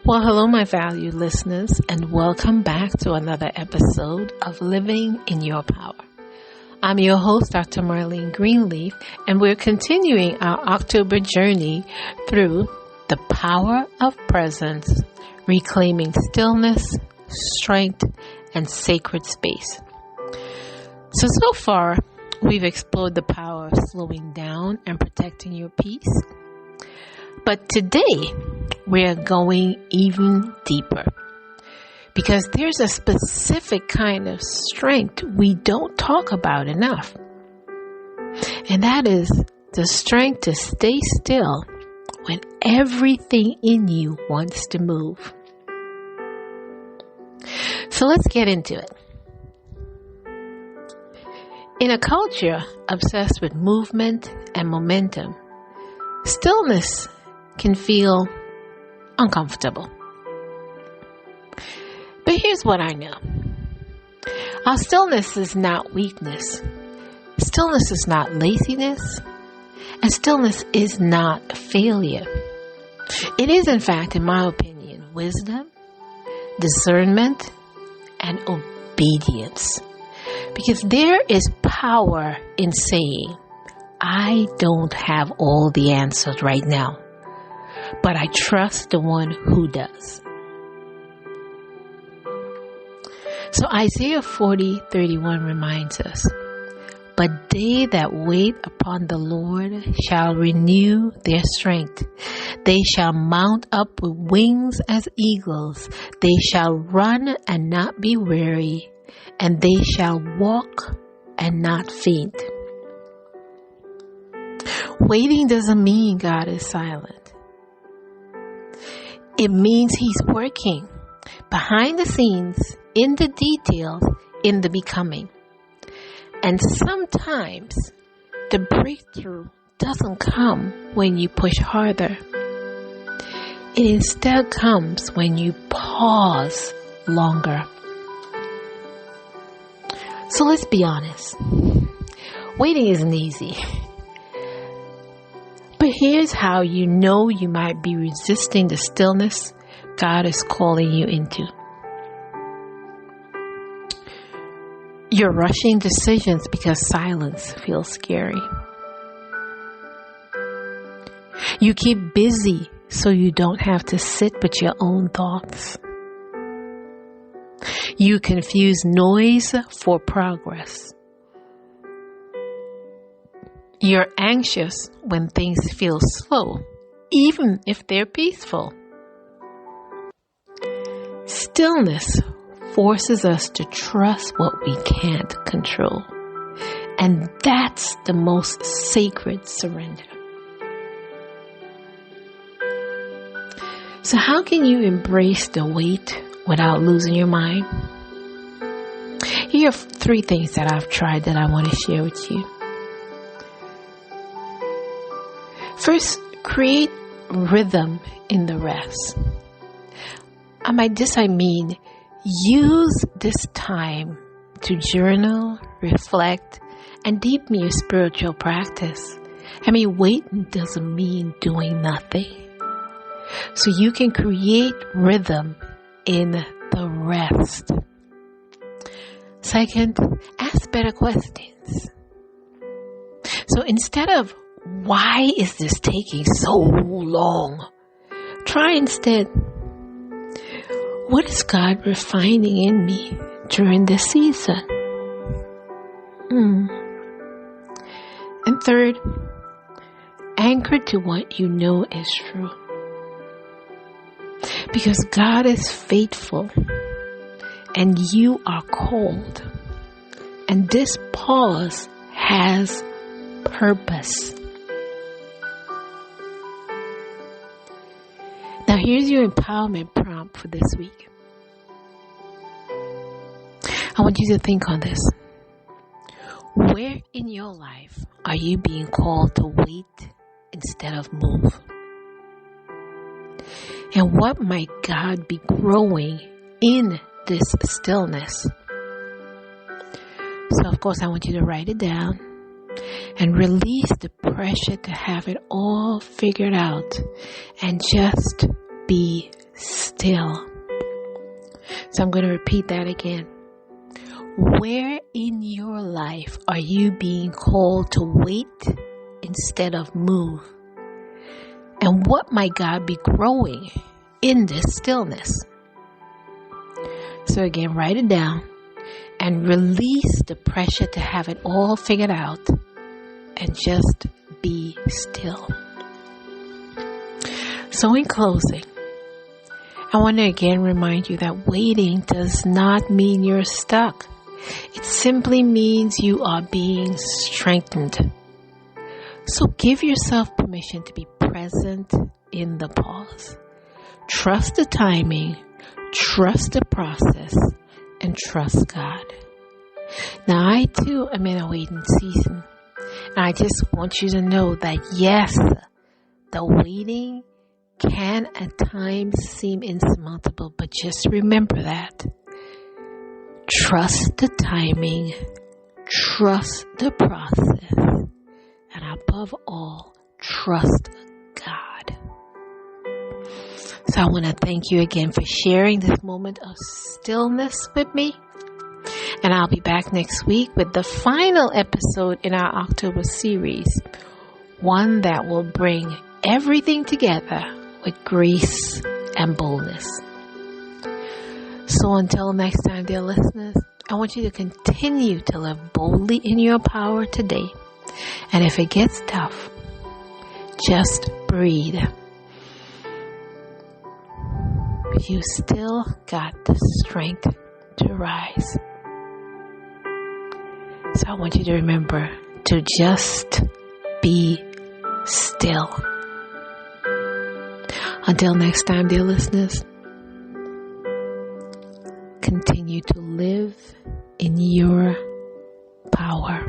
Well, hello, my valued listeners, and welcome back to another episode of Living in Your Power. I'm your host, Dr. Marlene Greenleaf, and we're continuing our October journey through the power of presence, reclaiming stillness, strength, and sacred space. So far, we've explored the power of slowing down and protecting your peace. But today, we're going even deeper because there's a specific kind of strength we don't talk about enough. And that is the strength to stay still when everything in you wants to move. So let's get into it. In a culture obsessed with movement and momentum, stillness can feel uncomfortable. But here's what I know. Our stillness is not weakness. Stillness is not laziness. And stillness is not failure. It is, in fact, in my opinion, wisdom, discernment, and obedience. Because there is power in saying, I don't have all the answers right now, but I trust the one who does. So Isaiah 40:31 reminds us, but they that wait upon the Lord shall renew their strength. They shall mount up with wings as eagles. They shall run and not be weary, and they shall walk and not faint. Waiting doesn't mean God is silent. It means He's working behind the scenes, in the details, in the becoming. And sometimes the breakthrough doesn't come when you push harder. It instead comes when you pause longer. So let's be honest. Waiting isn't easy. But here's how you know you might be resisting the stillness God is calling you into. You're rushing decisions because silence feels scary. You keep busy so you don't have to sit with your own thoughts. You confuse noise for progress. You're anxious when things feel slow, even if they're peaceful. Stillness forces us to trust what we can't control. And that's the most sacred surrender. So how can you embrace the wait without losing your mind? Here are 3 things that I've tried that I want to share with you. First, create rhythm in the rest. By this I mean, use this time to journal, reflect, and deepen your spiritual practice. Waiting doesn't mean doing nothing. So you can create rhythm in the rest. Second, ask better questions. So instead of, why is this taking so long? Try instead, what is God refining in me during this season? And third, anchor to what you know is true. Because God is faithful and you are called. And this pause has purpose. Now here's your empowerment prompt for this week. I want you to think on this. Where in your life are you being called to wait instead of move? And what might God be growing in this stillness? So of course I want you to write it down and release the pressure to have it all figured out and just be still. still. So I'm going to repeat that again. Where in your life are you being called to wait instead of move? And what might God be growing in this stillness? So again, write it down and release the pressure to have it all figured out and just be still. So in closing, I want to again remind you that waiting does not mean you're stuck. It simply means you are being strengthened. So give yourself permission to be present in the pause. Trust the timing, trust the process, and trust God. Now I too am in a waiting season. And I just want you to know that yes, the waiting can at times seem insurmountable, but just remember that. Trust the timing, trust the process, and above all, trust God. So I want to thank you again for sharing this moment of stillness with me. And I'll be back next week with the final episode in our October series, one that will bring everything together with grace and boldness. So until next time, dear listeners, I want you to continue to live boldly in your power today. And if it gets tough, just breathe. You still got the strength to rise. So I want you to remember to just be still. Until next time, dear listeners, continue to live in your power.